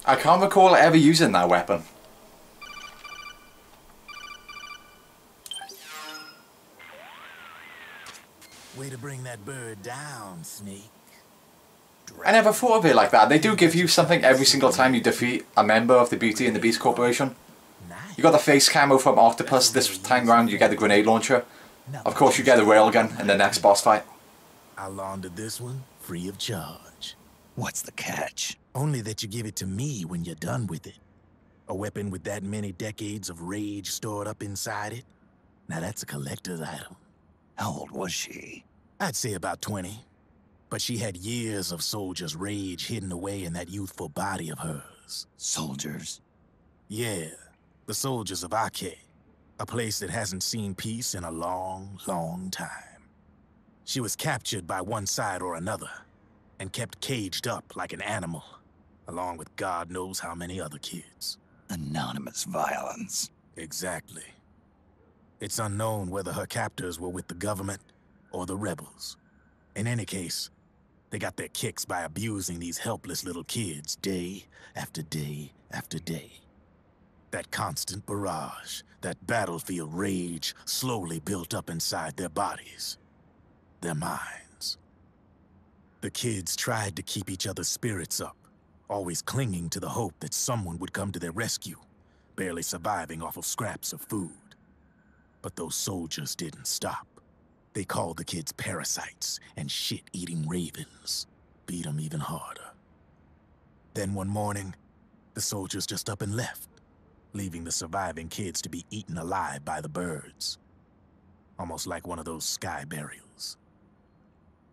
I can't recall ever using that weapon. Way to bring that bird down, Snake. I never thought of it like that. They do give you something every single time you defeat a member of the Beauty and the Beast Corporation. You got the face camo from Octopus. This time round you get the grenade launcher. Of course you get a railgun in the next boss fight. I laundered this one free of charge. What's the catch? Only that you give it to me when you're done with it. A weapon with that many decades of rage stored up inside it? Now that's a collector's item. How old was she? I'd say about 20. But she had years of soldiers' rage hidden away in that youthful body of hers. Soldiers? Yeah, the soldiers of Ake. A place that hasn't seen peace in a long, long time. She was captured by one side or another, and kept caged up like an animal, along with God knows how many other kids. Anonymous violence. Exactly. It's unknown whether her captors were with the government or the rebels. In any case, they got their kicks by abusing these helpless little kids day after day after day. That constant barrage, that battlefield rage slowly built up inside their bodies, their minds. The kids tried to keep each other's spirits up, always clinging to the hope that someone would come to their rescue, barely surviving off of scraps of food. But those soldiers didn't stop. They called the kids parasites and shit-eating ravens, beat them even harder. Then one morning, the soldiers just up and left, leaving the surviving kids to be eaten alive by the birds. Almost like one of those sky burials.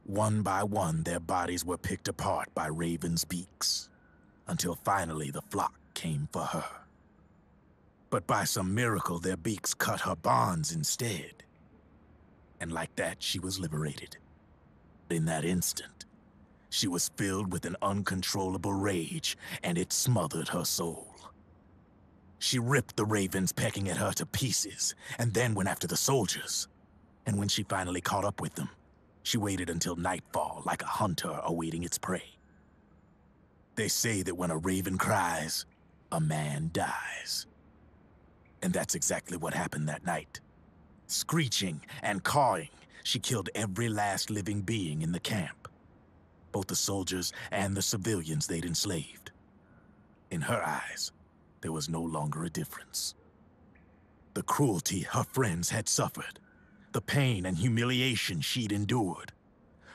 One by one, their bodies were picked apart by ravens' beaks, until finally the flock came for her. But by some miracle, their beaks cut her bonds instead. And like that, she was liberated. In that instant, she was filled with an uncontrollable rage, and it smothered her soul. She ripped the ravens pecking at her to pieces, and then went after the soldiers. And when she finally caught up with them, she waited until nightfall like a hunter awaiting its prey. They say that when a raven cries, a man dies. And that's exactly what happened that night. Screeching and cawing, she killed every last living being in the camp. Both the soldiers and the civilians they'd enslaved. In her eyes, there was no longer a difference. The cruelty her friends had suffered, the pain and humiliation she'd endured.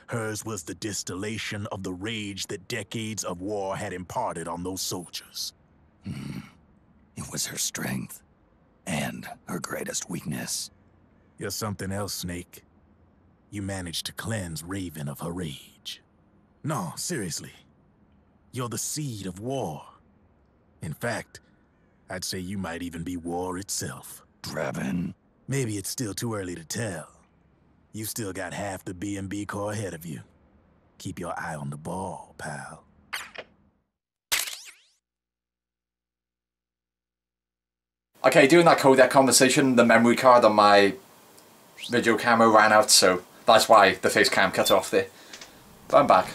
Hers was the distillation of the rage that decades of war had imparted on those soldiers. It was her strength, and her greatest weakness. You're something else, Snake. You managed to cleanse Raven of her rage. No, seriously. You're the seed of war. In fact, I'd say you might even be war itself. Draven? Maybe it's still too early to tell. You still got half the B&B Corps ahead of you. Keep your eye on the ball, pal. Okay, during that codec conversation, the memory card on my video camera ran out, so that's why the face cam cut off there. But I'm back.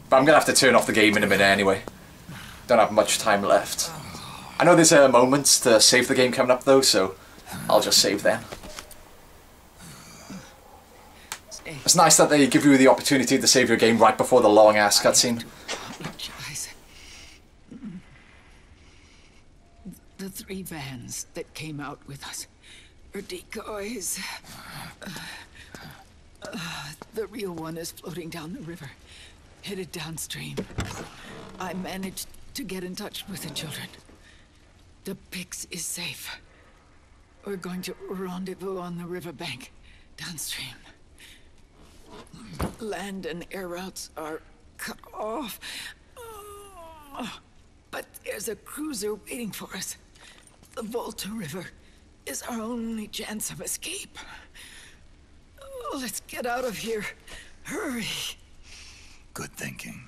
But I'm gonna have to turn off the game in a minute anyway. Don't have much time left. I know there's moments to save the game coming up though, so I'll just save them. It's nice that they give you the opportunity to save your game right before the long ass cutscene. The 3 vans that came out with us are decoys. The real one is floating down the river, headed downstream. I managed to get in touch with the children. The Pix is safe. We're going to rendezvous on the riverbank, downstream. Land and air routes are cut off. But there's a cruiser waiting for us. The Volta River is our only chance of escape. Let's get out of here. Hurry. Good thinking.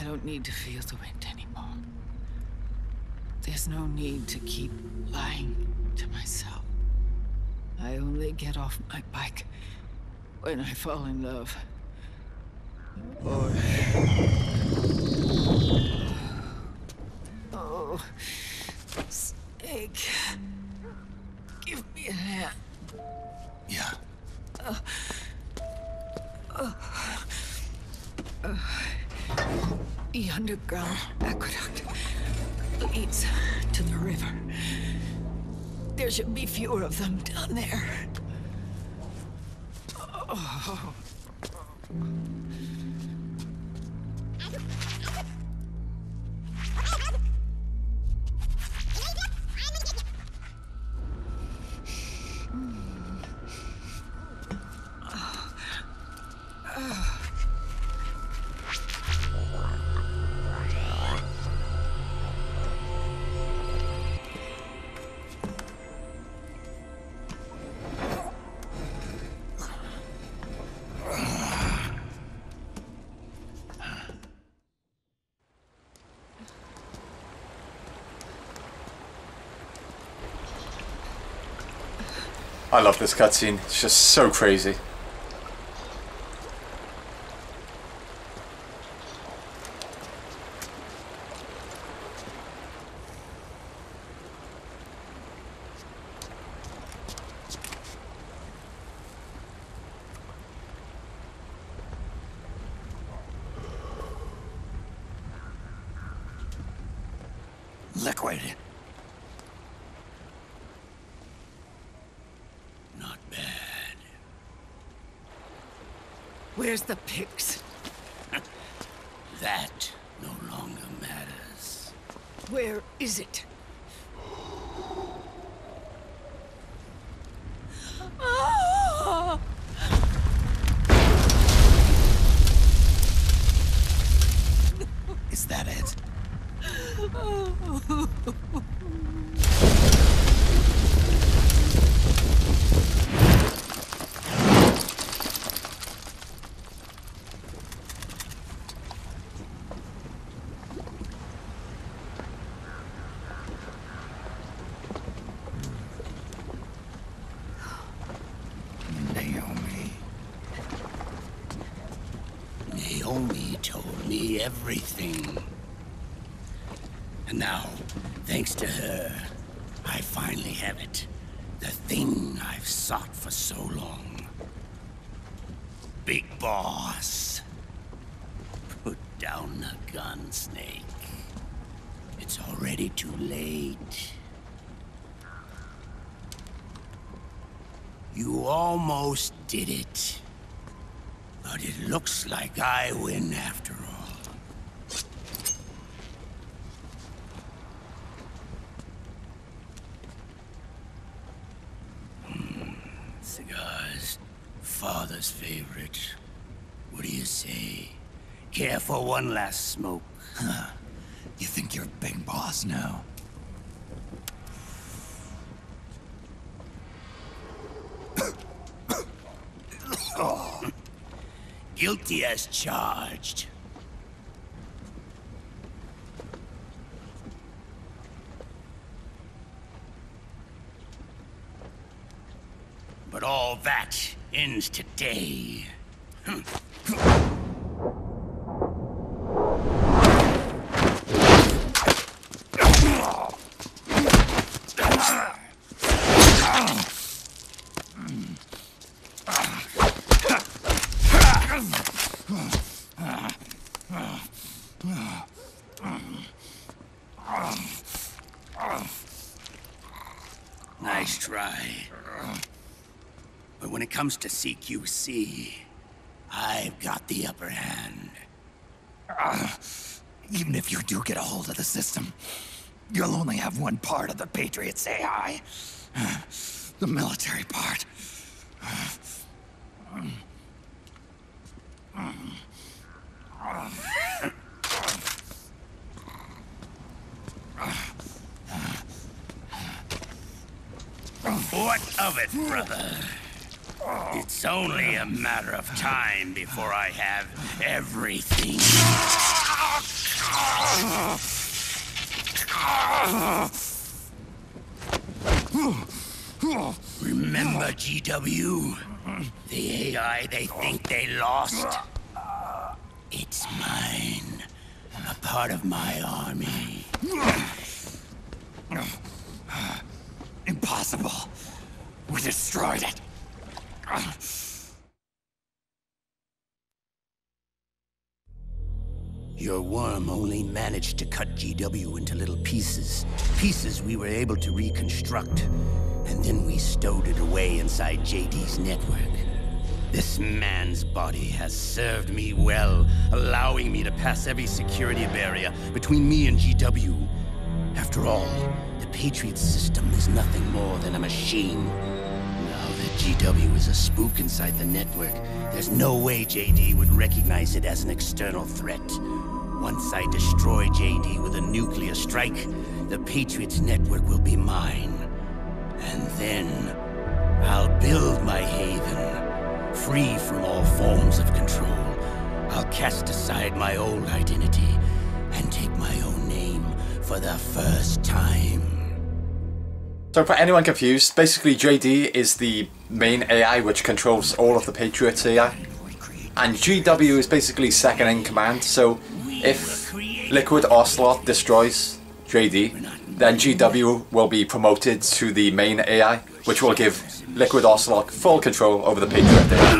don't need to feel the wind anymore. There's no need to keep lying to myself. I only get off my bike when I fall in love. Or... Oh, Snake. Give me a hand. Yeah. The underground aqueduct leads to the river. There should be fewer of them down there. Oh. I love this cutscene. It's just so crazy. Liquid. Not bad. Where's the pigs? That no longer matters. Where is it? Ah! Is that it? Naomi told me everything. And now, thanks to her, I finally have it. The thing I've sought for so long. Big Boss. Put down the gun, Snake. It's already too late. You almost did it. But it looks like I win after all. Cigars, father's favorite. What do you say? Care for one last smoke? Huh. You think you're Big Boss now? Oh. Guilty as charged. But all that ends today. Nice try. But when it comes to CQC, I've got the upper hand. Even if you do get a hold of the system, you'll only have one part of the Patriots AI. The military part. What of it, brother? It's only a matter of time before I have everything. Remember, GW? The AI they think they lost? It's mine. A part of my army. Impossible. We destroyed it. Your worm only managed to cut GW into little pieces. Pieces we were able to reconstruct. And then we stowed it away inside JD's network. This man's body has served me well, allowing me to pass every security barrier between me and GW. After all, the Patriots system is nothing more than a machine. Now that GW is a spook inside the network, there's no way JD would recognize it as an external threat. Once I destroy JD with a nuclear strike, the Patriots network will be mine. And then, I'll build my haven, free from all forms of control. I'll cast aside my old identity and take my own name for the first time. So for anyone confused, basically JD is the main AI which controls all of the Patriots AI. And GW is basically second in command, so if Liquid Ocelot destroys JD, then GW will be promoted to the main AI, which will give Liquid Ocelot full control over the Patriot AI.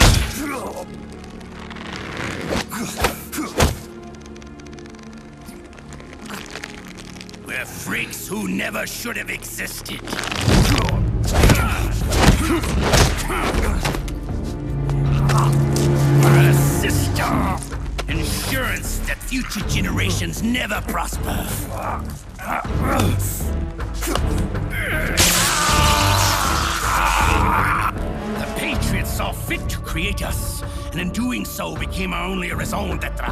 We're freaks who never should have existed. We're a system. Insurance that future generations never prosper. The Patriots saw fit to create us, and in doing so became our only raison d'etre.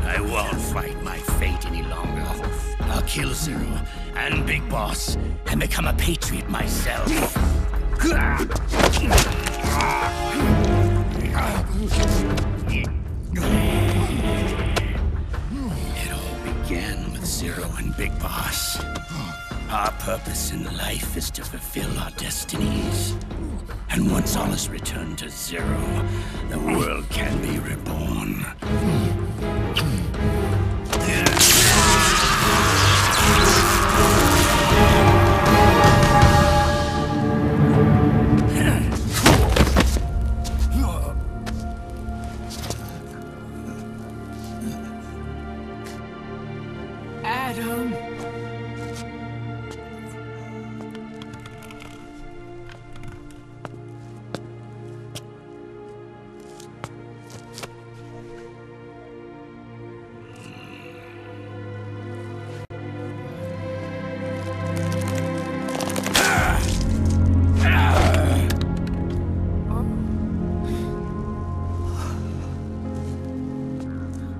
I won't fight my fate any longer. I'll kill Zero and Big Boss and become a Patriot myself. It all began with Zero and Big Boss. Our purpose in life is to fulfill our destinies. And once all is returned to Zero, the world can be reborn. Adam.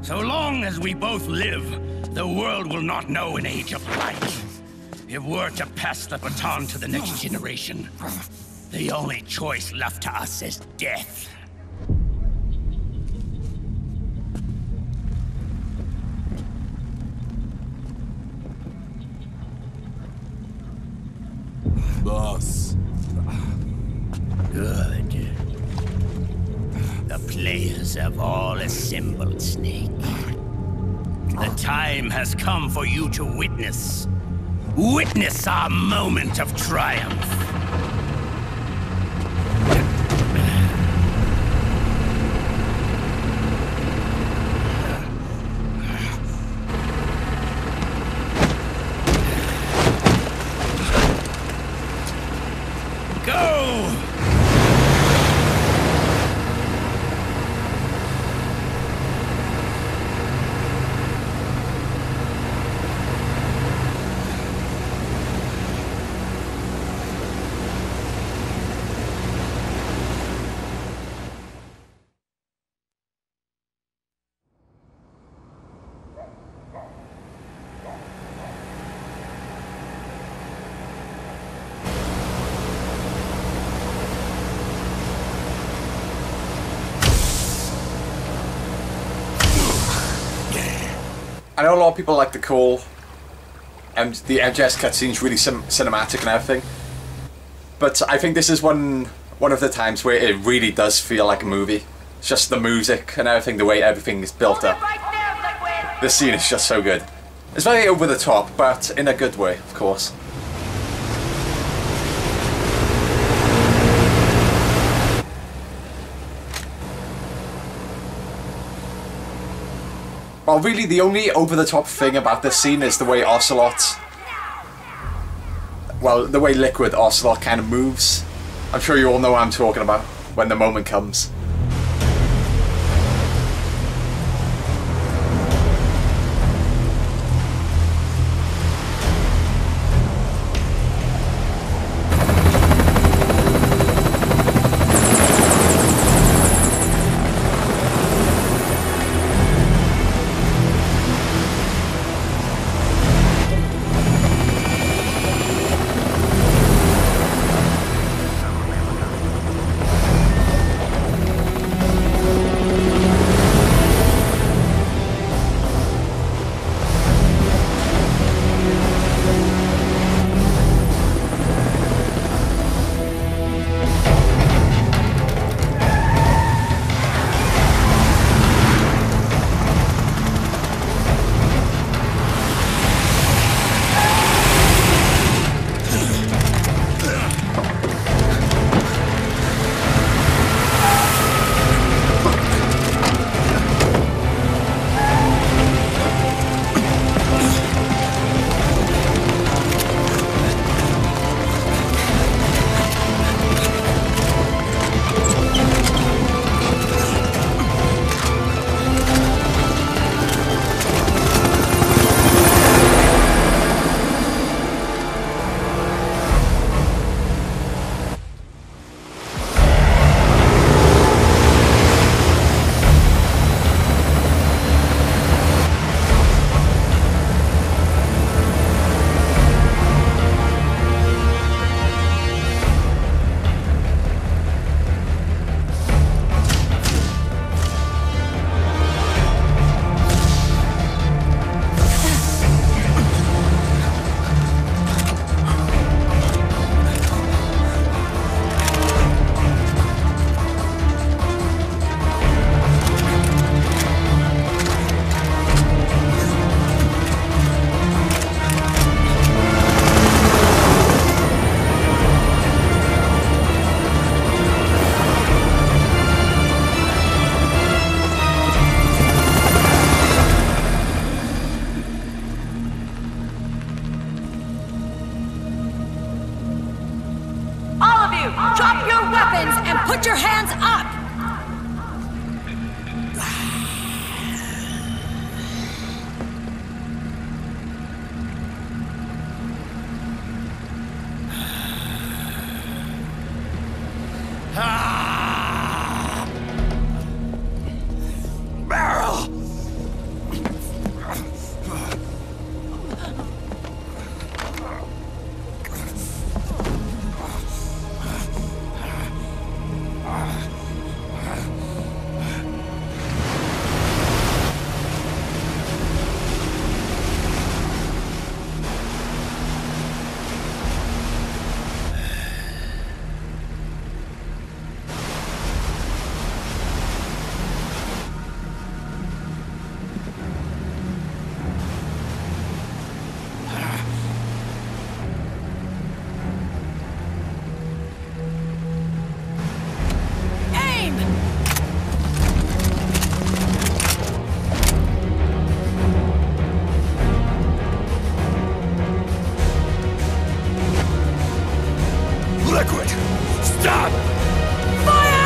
So long as we both live, the world will not know an age of light. If we're to pass the baton to the next generation, the only choice left to us is death. Boss. Good. The players have all assembled, Snake. The time has come for you to witness. Witness our moment of triumph. Go! I know a lot of people like to call the MGS cutscenes really cinematic and everything, but I think this is one of the times where it really does feel like a movie. It's just the music and everything, the way everything is built up. This scene is just so good. It's very over the top, but in a good way, of course. Well, really, the only over-the-top thing about this scene is the way Ocelot... Well, the way Liquid Ocelot kind of moves. I'm sure you all know what I'm talking about when the moment comes. Drop your weapons and put your hands up! Liquid! Stop! Fire!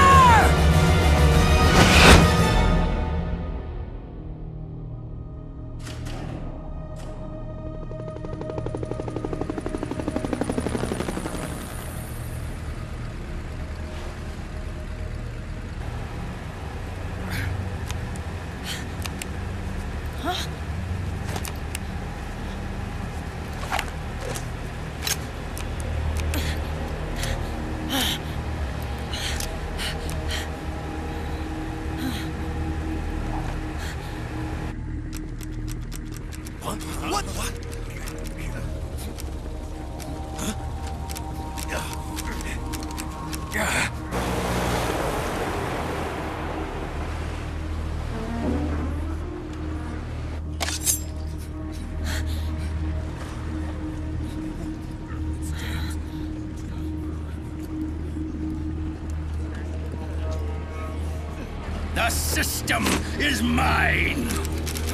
The system is mine.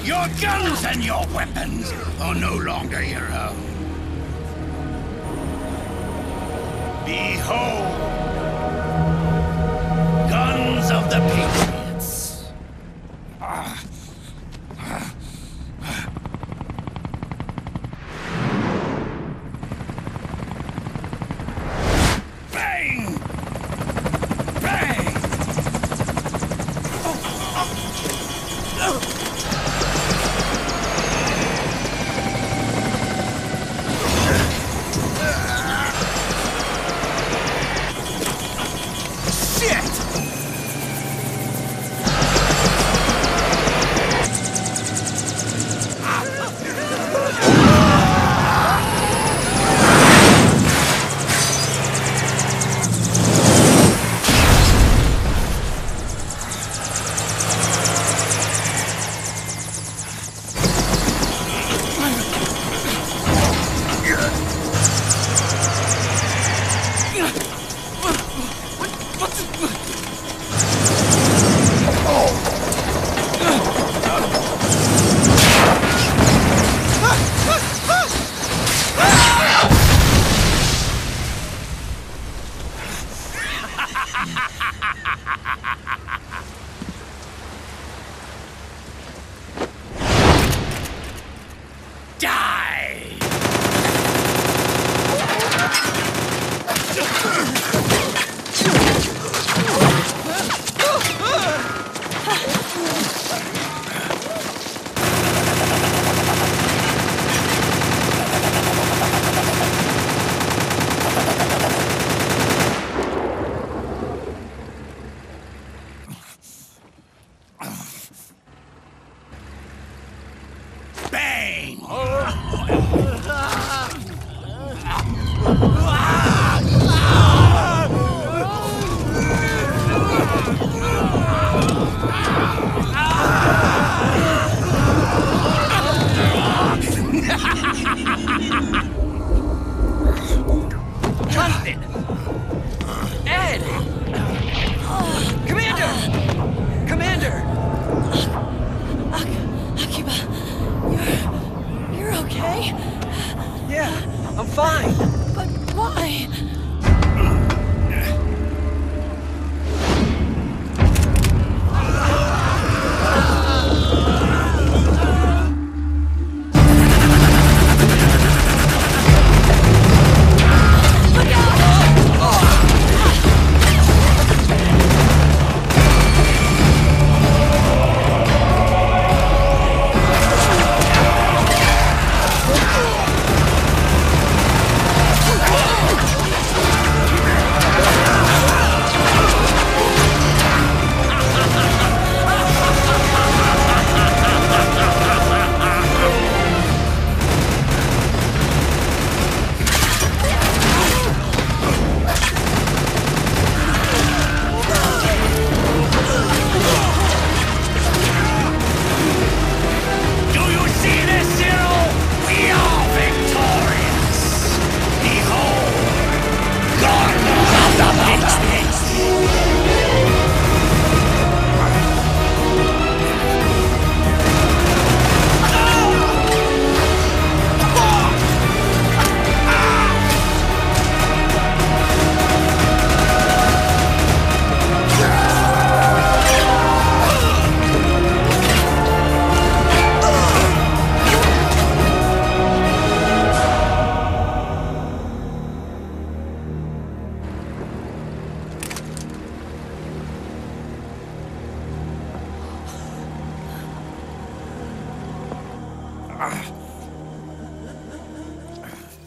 Your guns and your weapons are no longer your own. Behold, guns of the Patriots. Bang! Bang!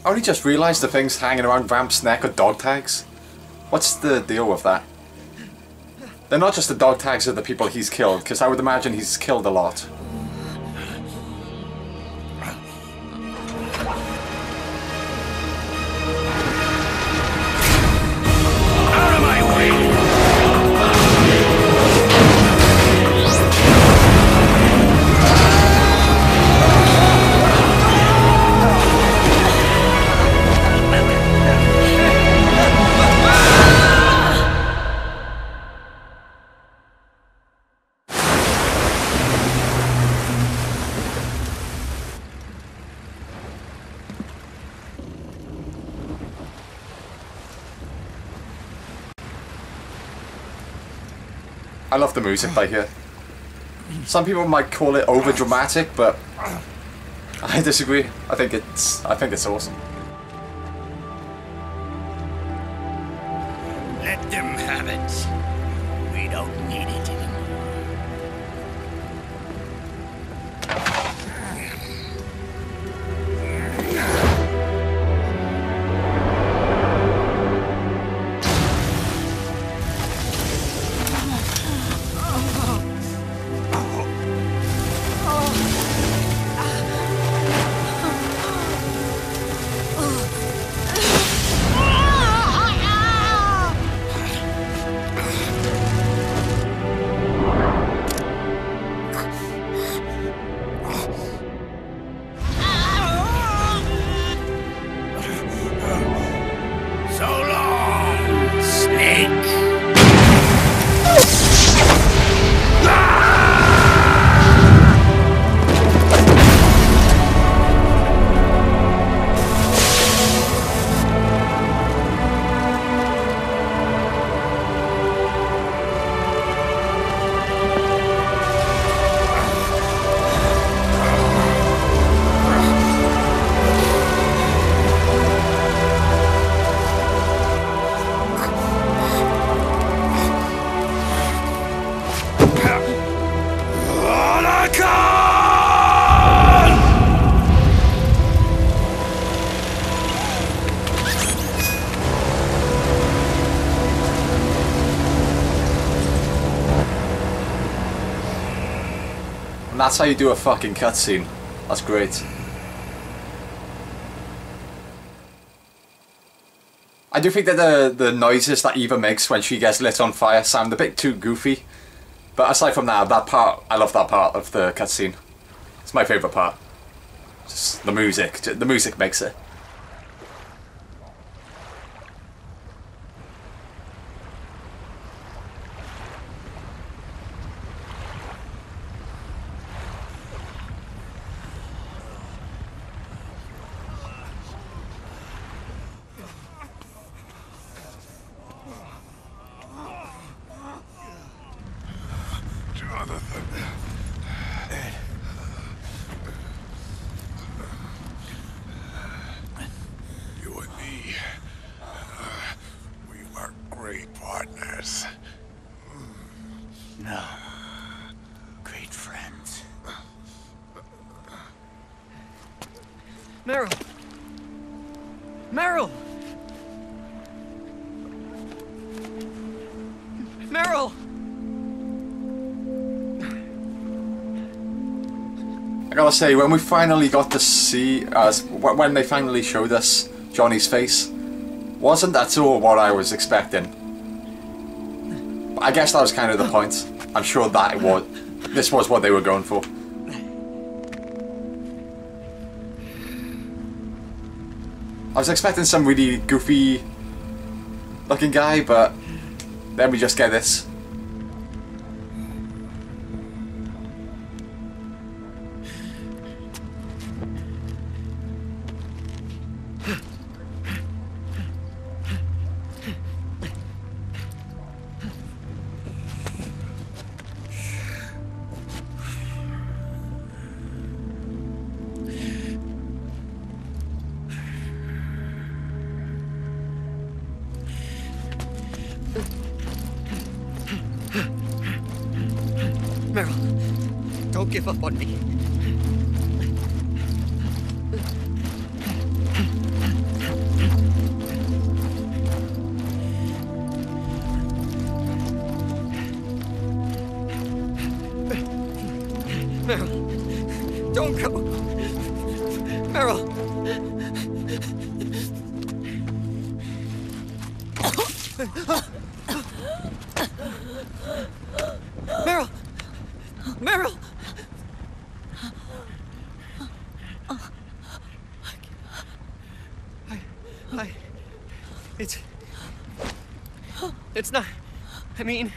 I only just realised the things hanging around Vamp's neck are dog tags. What's the deal with that? They're not just the dog tags of the people he's killed, because I would imagine he's killed a lot. I love the music by here. Some people might call it over dramatic, but I disagree. I think it's awesome. Let them have it. We don't need it anymore. And that's how you do a fucking cutscene. That's great. I do think that the noises that Eva makes when she gets lit on fire sound a bit too goofy. But aside from that, that part, I love that part of the cutscene. It's my favourite part. Just the music. The music makes it. No. Great friends. Meryl! Meryl! Meryl! I gotta say, when we finally got to see, when they finally showed us Johnny's face, wasn't at all what I was expecting. But I guess that was kind of the point. I'm sure that this was what they were going for. I was expecting some really goofy looking guy, but then we just get this. Meryl, don't give up on me. Meryl, don't go. Meryl. Meryl! Meryl! It's not, I mean...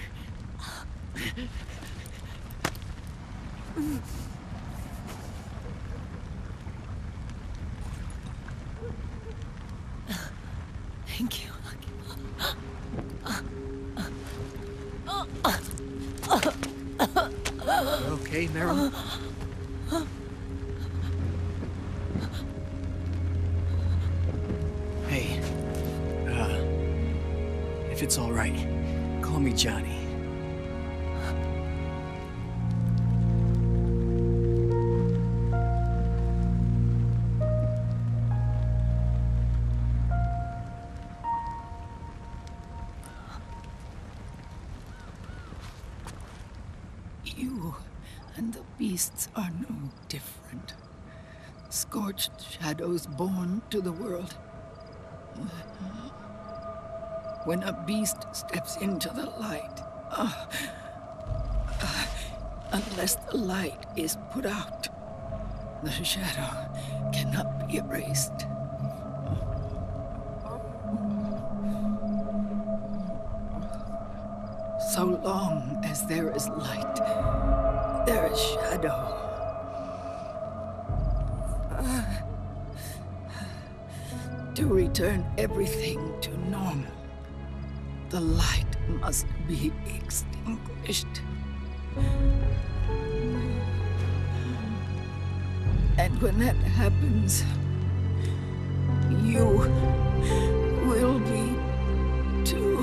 Thank you. okay, Meryl? Hey, if it's all right, call me Johnny. You and the beasts are no different. Scorched shadows born to the world. When a beast steps into the light, unless the light is put out, the shadow cannot be erased. So long as there is light, there is shadow. To return everything to normal, the light must be extinguished. And when that happens, you will be too.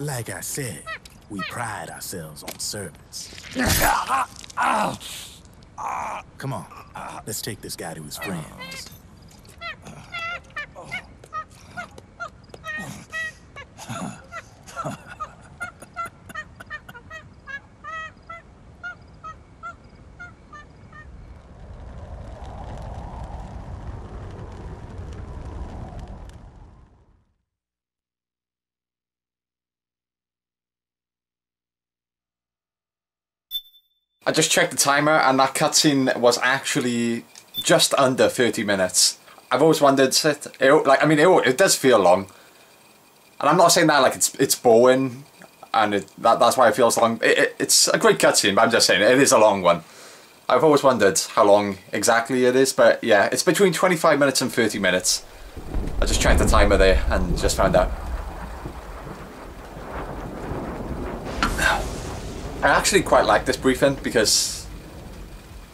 Like I said, we pride ourselves on service. Come on, let's take this guy to his friends. I just checked the timer and that cutscene was actually just under 30 minutes. I've always wondered, it does feel long. And I'm not saying that like it's boring and that's why it feels long. It's a great cutscene, but I'm just saying it is a long one. I've always wondered how long exactly it is, but yeah, it's between 25 minutes and 30 minutes. I just checked the timer there and just found out. I actually quite like this briefing because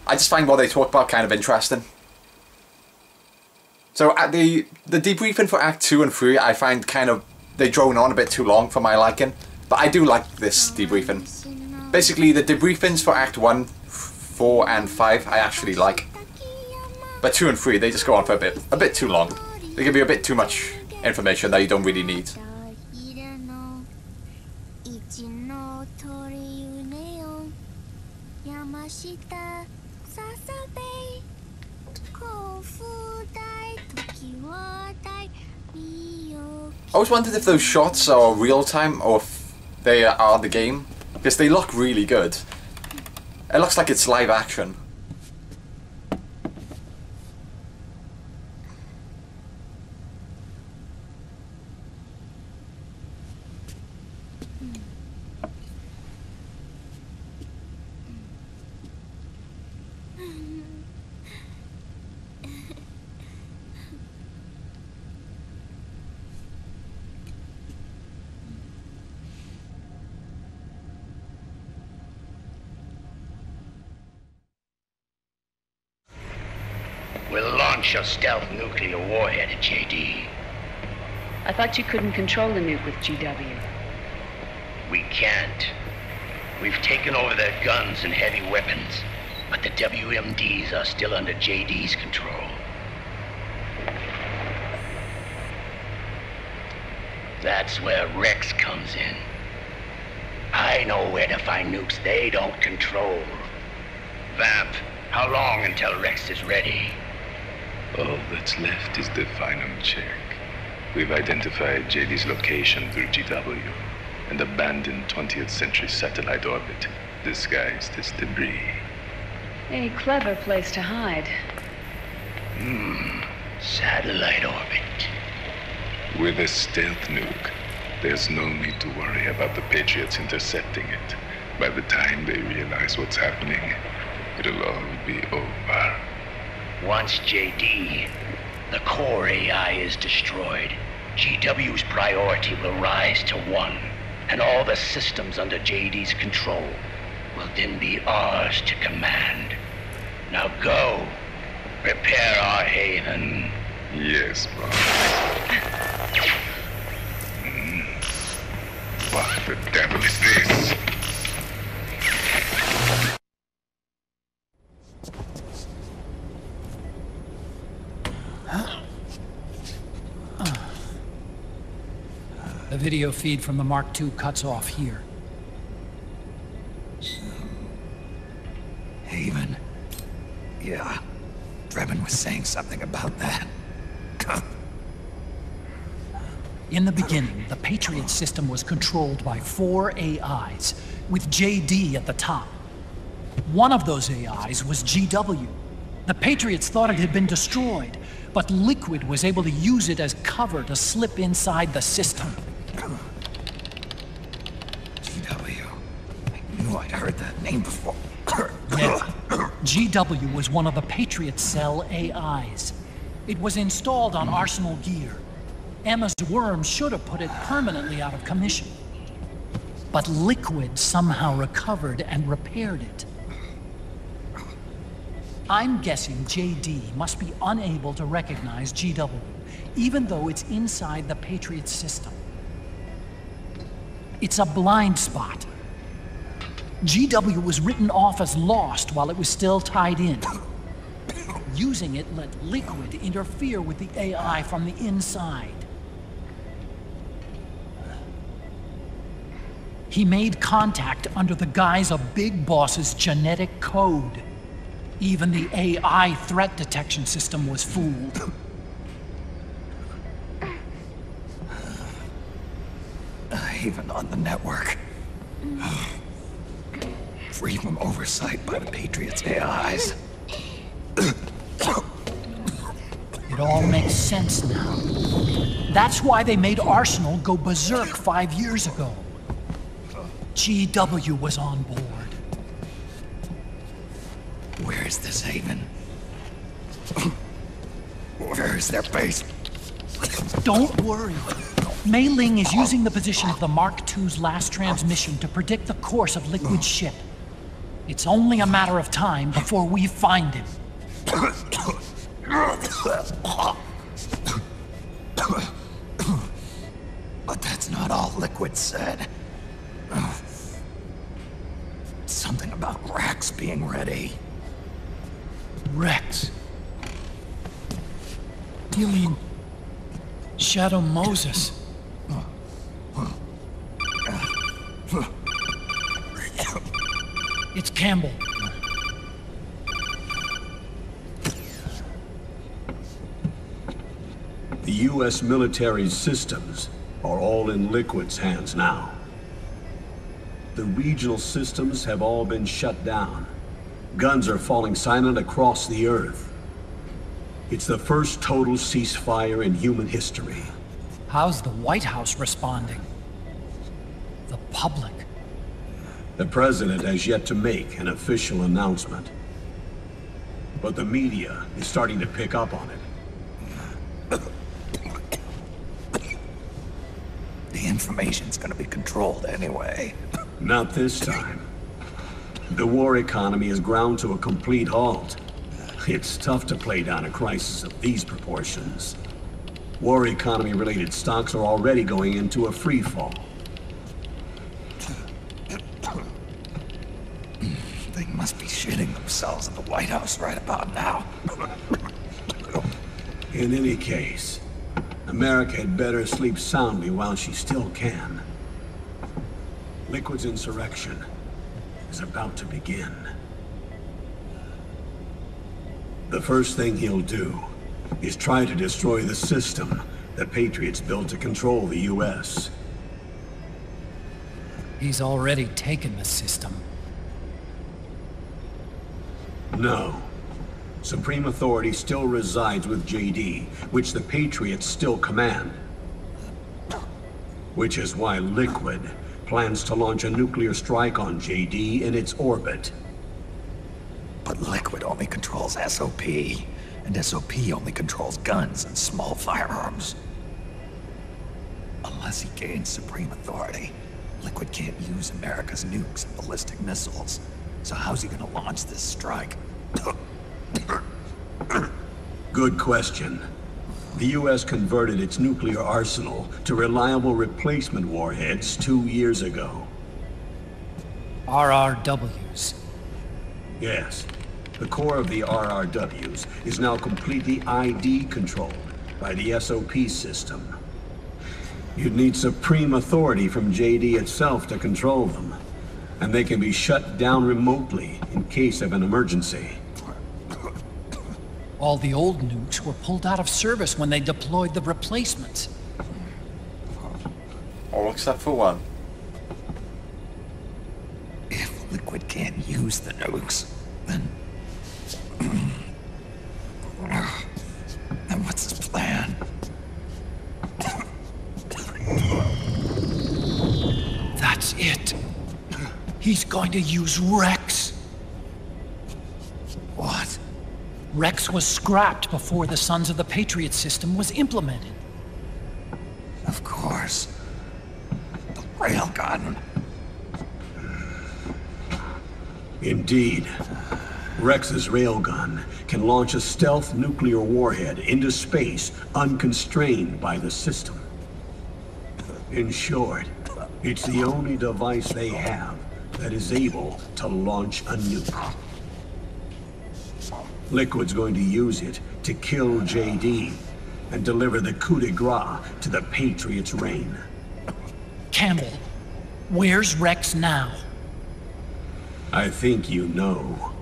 I just find what they talk about kind of interesting. So at the debriefing for Act 2 and 3, I find they drone on a bit too long for my liking, but I do like this debriefing. Basically, the debriefings for Act 1, 4 and 5 I actually like, but 2 and 3 they just go on for a bit too long. They give you a bit too much information that you don't really need. I always wondered if those shots are real time or if they are the game, because they look really good. It looks like it's live action. We'll launch a stealth nuclear warhead at JD. I thought you couldn't control the nuke with GW. We can't. We've taken over their guns and heavy weapons, but the WMDs are still under JD's control. That's where Rex comes in. I know where to find nukes they don't control. Vamp, how long until Rex is ready? All that's left is the final check. We've identified JD's location through GW, an abandoned 20th century satellite orbit disguised as debris. A clever place to hide. Satellite orbit. With a stealth nuke, there's no need to worry about the Patriots intercepting it. By the time they realize what's happening, it'll all be over. Once JD, the core AI, is destroyed, GW's priority will rise to 1, and all the systems under JD's control will then be ours to command. Now go, prepare our haven. Yes, bro. What the devil is this? The video feed from the Mark II cuts off here. Haven. Yeah. Drebin was saying something about that. In the beginning, the Patriot system was controlled by 4 AIs, with JD at the top. One of those AIs was GW. The Patriots thought it had been destroyed, but Liquid was able to use it as cover to slip inside the system. GW. I knew I'd heard that name before. Yeah. GW was one of the Patriot Cell AIs. It was installed on Arsenal gear. Emma's worm should have put it permanently out of commission. But Liquid somehow recovered and repaired it. I'm guessing JD must be unable to recognize GW, even though it's inside the Patriot system. It's a blind spot. GW was written off as lost while it was still tied in. Using it let Liquid interfere with the AI from the inside. He made contact under the guise of Big Boss's genetic code. Even the AI threat detection system was fooled. Even on the network. Free from oversight by the Patriots' AIs. It all makes sense now. That's why they made Arsenal go berserk 5 years ago. GW was on board. Where is this haven? Where is their base? Don't worry. Mei Ling is using the position of the Mark II's last transmission to predict the course of Liquid's ship. It's only a matter of time before we find him. But that's not all Liquid said. Something about Rex being ready. Rex? You mean Shadow Moses? It's Campbell. The U.S. military systems are all in Liquid's hands now. The regional systems have all been shut down. Guns are falling silent across the Earth. It's the first total ceasefire in human history. How's the White House responding? The public? The president has yet to make an official announcement. But the media is starting to pick up on it. The information's gonna be controlled anyway. Not this time. The war economy is ground to a complete halt. It's tough to play down a crisis of these proportions. War economy-related stocks are already going into a free fall. They must be shitting themselves at the White House right about now. In any case, America had better sleep soundly while she still can. Liquid's insurrection is about to begin. The first thing he'll do is try to destroy the system the Patriots built to control the U.S. He's already taken the system. No. Supreme authority still resides with JD, which the Patriots still command. Which is why Liquid plans to launch a nuclear strike on JD in its orbit. But Liquid only controls SOP, and SOP only controls guns and small firearms. Unless he gains supreme authority, Liquid can't use America's nukes and ballistic missiles. So how's he gonna launch this strike? Good question. The U.S. converted its nuclear arsenal to reliable replacement warheads 2 years ago. RRWs. Yes. The core of the RRWs is now completely ID controlled by the SOP system. You'd need supreme authority from JD itself to control them, and they can be shut down remotely in case of an emergency. All the old nukes were pulled out of service when they deployed the replacements. All except for one. If Liquid can't use the nukes, then what's his plan? That's it. He's going to use Rex. What? Rex was scrapped before the Sons of the Patriot system was implemented. Of course. The railgun. Indeed. Rex's railgun can launch a stealth nuclear warhead into space unconstrained by the system. In short, it's the only device they have that is able to launch a nuke. Liquid's going to use it to kill JD and deliver the coup de grace to the Patriots' reign. Campbell, where's Rex now? I think you know.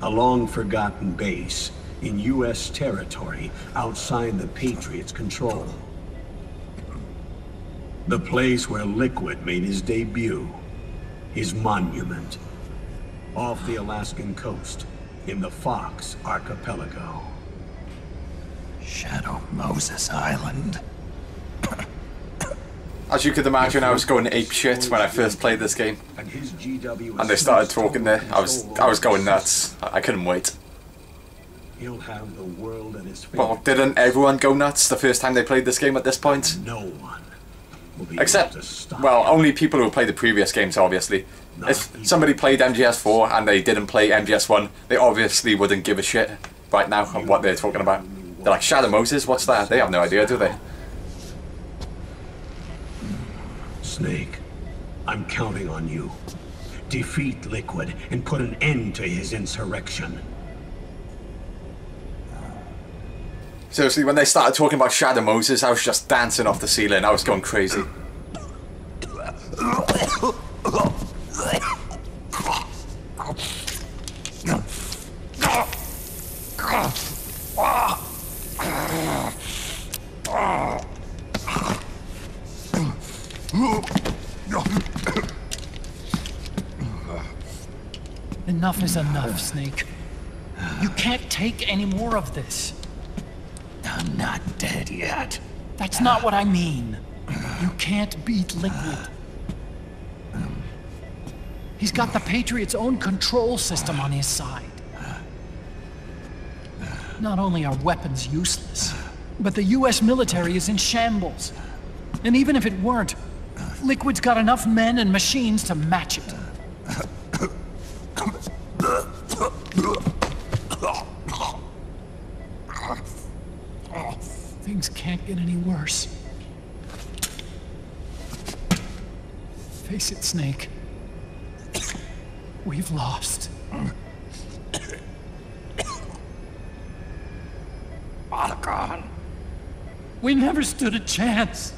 A long-forgotten base in U.S. territory outside the Patriots' control. The place where Liquid made his debut, his monument, off the Alaskan coast in the Fox Archipelago. Shadow Moses Island. As you could imagine, I was going apeshit when I first played this game. And they started talking there. I was going nuts. I couldn't wait. He'll have the world at his feet. Well, didn't everyone go nuts the first time they played this game at this point? No one will be Except, able to stop. well, only people who played the previous games, obviously. If somebody played MGS4 and they didn't play MGS1, they obviously wouldn't give a shit right now on what they're talking about. They're like, Shadow Moses, what's that? They have no idea, do they? Snake, I'm counting on you. Defeat Liquid and put an end to his insurrection. Seriously, when they started talking about Shadow Moses, I was just dancing off the ceiling. I was going crazy. Enough is enough, Snake. You can't take any more of this. I'm not dead yet. That's not what I mean. You can't beat Liquid. He's got the Patriots' own control system on his side. Not only are weapons useless, but the US military is in shambles. And even if it weren't, Liquid's got enough men and machines to match it. Things can't get any worse. Face it, Snake. We've lost. Otacon. We never stood a chance.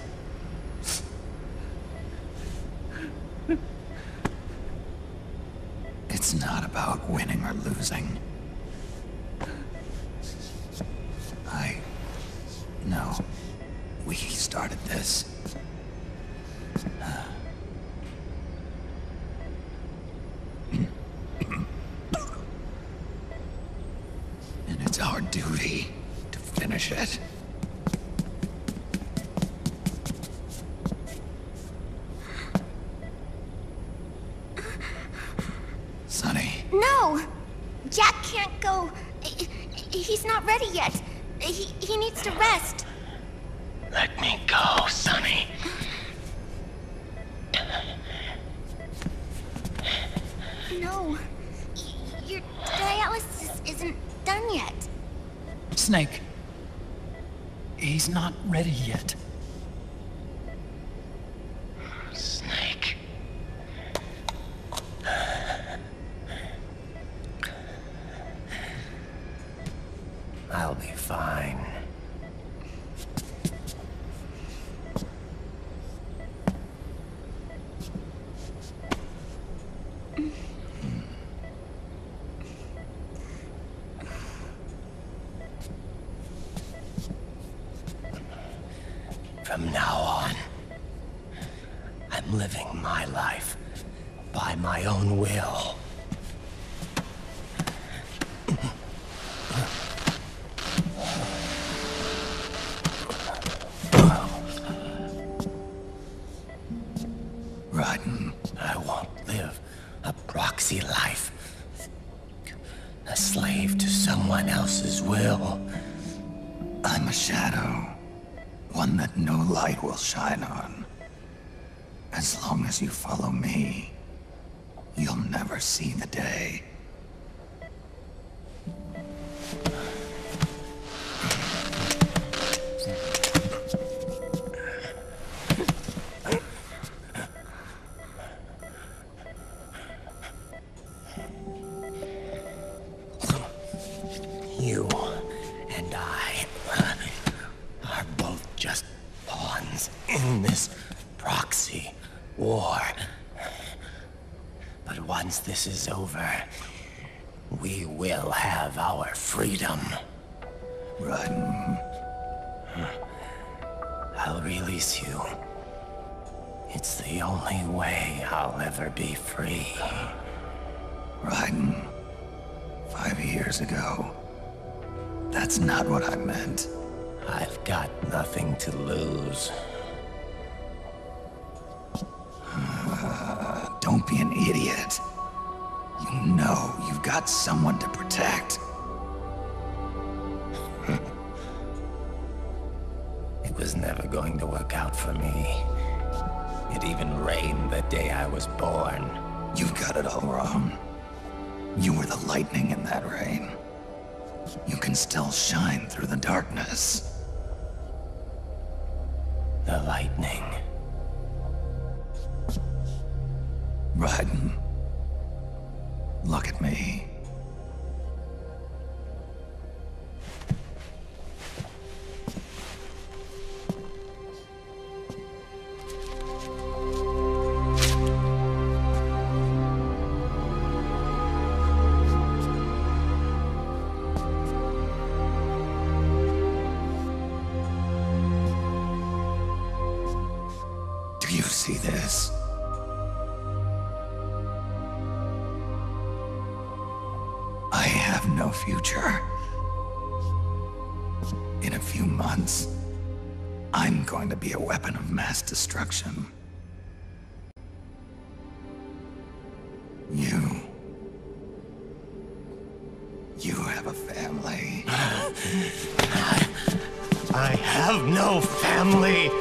It's not about winning or losing. No. We started this. And it's our duty to finish it. Sonny. No! Jack can't go. He's not ready yet. He needs to rest. Let me go, Sonny. No. Your dialysis isn't done yet. Snake. He's not ready yet. Snake. I'll be fine. From now on, I'm living my life by my own will. I won't live a proxy life. A slave to someone else's will. I'm a shadow. One that no light will shine on. As long as you follow me, you'll never see the day. You and I are both just pawns in this proxy war. But once this is over, we will have our freedom. Run. I'll release you. It's the only way I'll ever be free. Raiden, 5 years ago, that's not what I meant. I've got nothing to lose. Don't be an idiot. You know you've got someone to protect. It was never going to work out for me. It even rained the day I was born. You've got it all wrong. You were the lightning in that rain. You can still shine through the darkness. The lightning. Raiden, look at me. Do you see this? I have no future. In a few months, I'm going to be a weapon of mass destruction. You have a family. I have no family.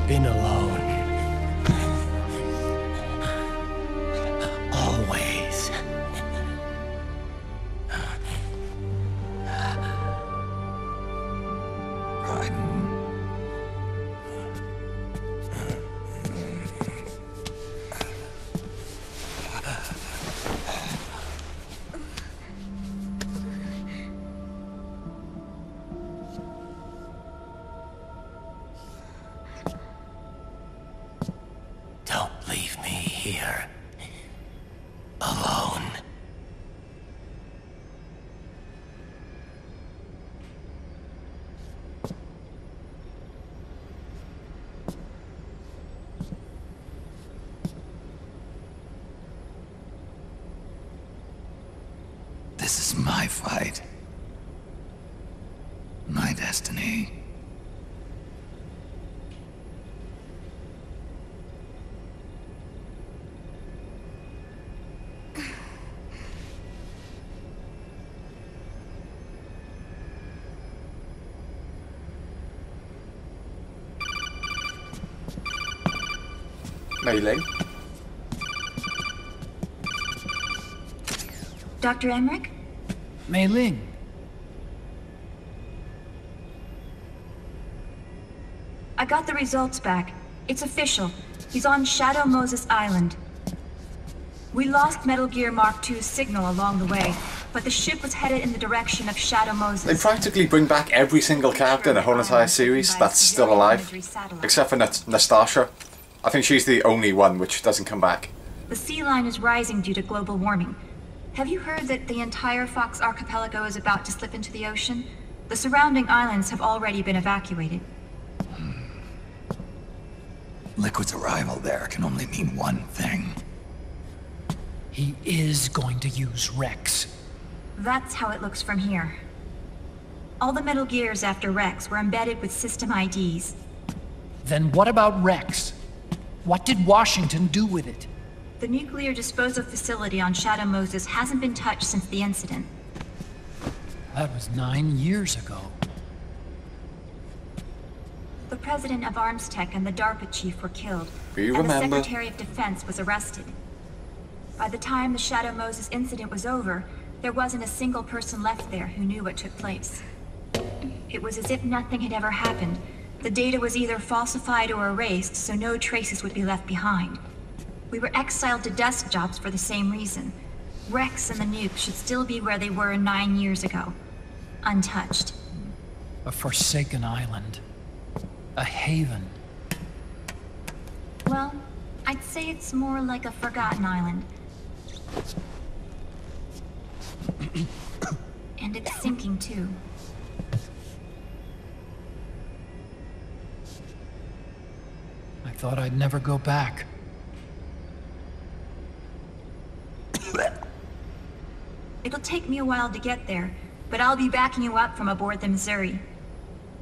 Been alone. Always. here. Alone. This is my fight. My destiny. Mei Ling? Dr. Emmerich? Mei Ling. I got the results back. It's official. He's on Shadow Moses Island. We lost Metal Gear Mark II's signal along the way, but the ship was headed in the direction of Shadow Moses. They practically bring back every single character in the whole entire series that's still alive, except for Nastasha. I think she's the only one which doesn't come back. The sea line is rising due to global warming. Have you heard that the entire Fox archipelago is about to slip into the ocean? The surrounding islands have already been evacuated. Liquid's arrival there can only mean one thing. He is going to use Rex. That's how it looks from here. All the Metal Gears after Rex were embedded with system IDs. Then what about Rex? What did Washington do with it? The nuclear disposal facility on Shadow Moses hasn't been touched since the incident. That was 9 years ago. The president of Armstech and the DARPA chief were killed, You and remember? the Secretary of Defense was arrested. By the time the Shadow Moses incident was over, there wasn't a single person left there who knew what took place. It was as if nothing had ever happened. The data was either falsified or erased, so no traces would be left behind. We were exiled to desk jobs for the same reason. Rex and the nuke should still be where they were 9 years ago. Untouched. A forsaken island. A haven. Well, I'd say it's more like a forgotten island. And it's sinking too. I thought I'd never go back. It'll take me a while to get there, but I'll be backing you up from aboard the Missouri.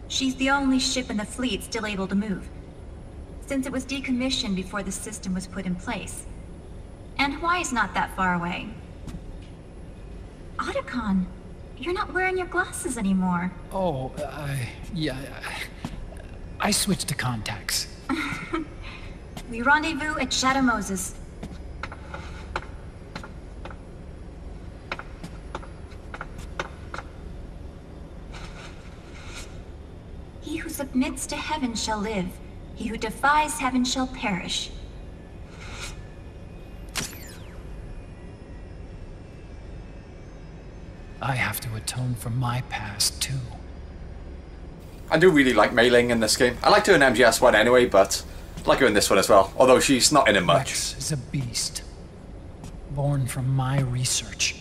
She's the only ship in the fleet still able to move, since it was decommissioned before the system was put in place. And Hawaii's not that far away. Otacon, you're not wearing your glasses anymore. Oh, I switched to contacts. We rendezvous at Shadow Moses. He who submits to heaven shall live. He who defies heaven shall perish. I have to atone for my past, too. I do really like Mei Ling in this game. I liked her in MGS1 anyway, but I like her in this one as well, although she's not in it much. Rex is a beast. Born from my research.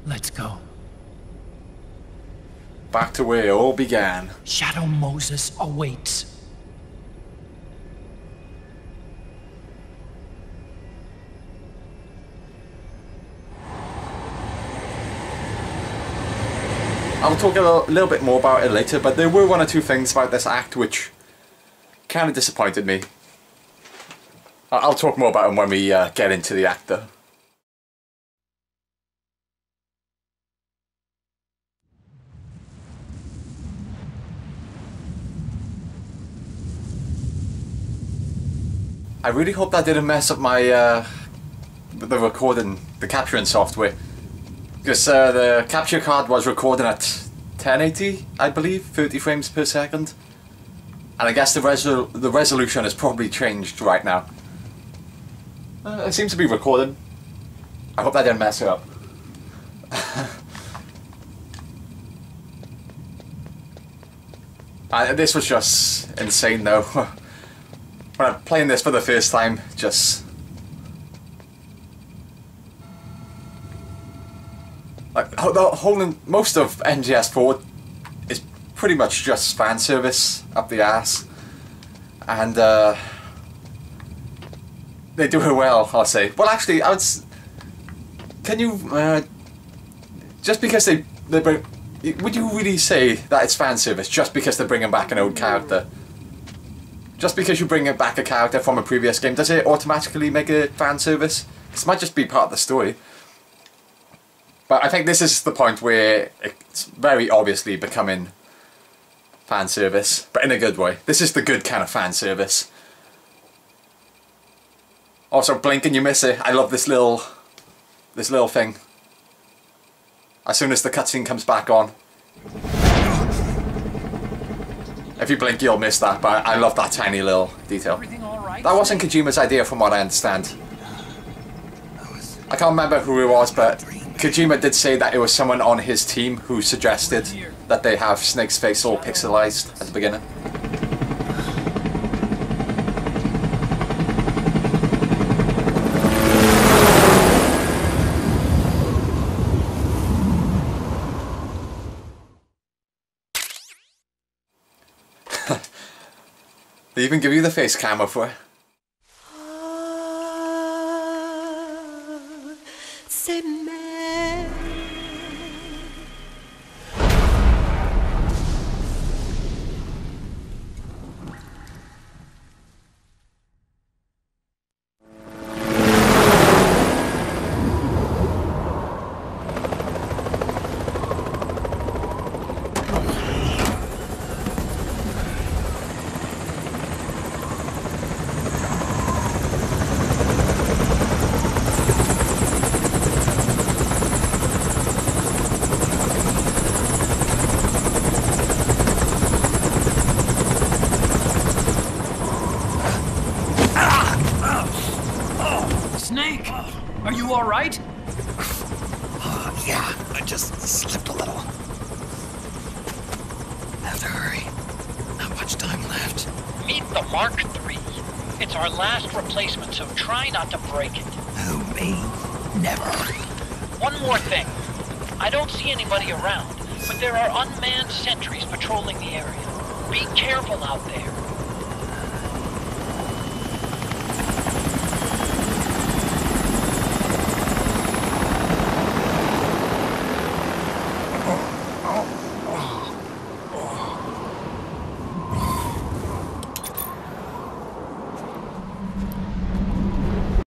Let's go. Back to where it all began. Shadow Moses awaits. I'll talk a little bit more about it later, but there were one or two things about this act which kind of disappointed me. I'll talk more about them when we get into the act though. I really hope that didn't mess up my the recording, the capturing software. Because the capture card was recording at 1080, I believe, 30 frames per second. And I guess the resolution has probably changed right now. It seems to be recording. I hope that didn't mess it up. This was just insane though. when I'm playing this for the first time, just like most of NGS4 is pretty much just fan service up the ass, and they do it well, I'll say. Well, actually, can you just because they bring, would you really say that it's fan service just because they're bringing back an old character? Just because you bring back a character from a previous game, does it automatically make it fan service? This might just be part of the story. But I think this is the point where it's very obviously becoming fan service, but in a good way. This is the good kind of fan service. Also, blink and you miss it. I love this little thing. As soon as the cutscene comes back on. If you blink, you'll miss that, but I love that tiny little detail. That wasn't Kojima's idea from what I understand. I can't remember who it was, but Kojima did say that it was someone on his team who suggested that they have Snake's face all pixelized at the beginning. They even give you the face camera for it. Snake, are you all right? Yeah, I just slipped a little. Have to hurry. Not much time left. Meet the Mark III. It's our last replacement, so try not to break it. Who, me? Never. One more thing. I don't see anybody around, but there are unmanned sentries patrolling the area. Be careful out there.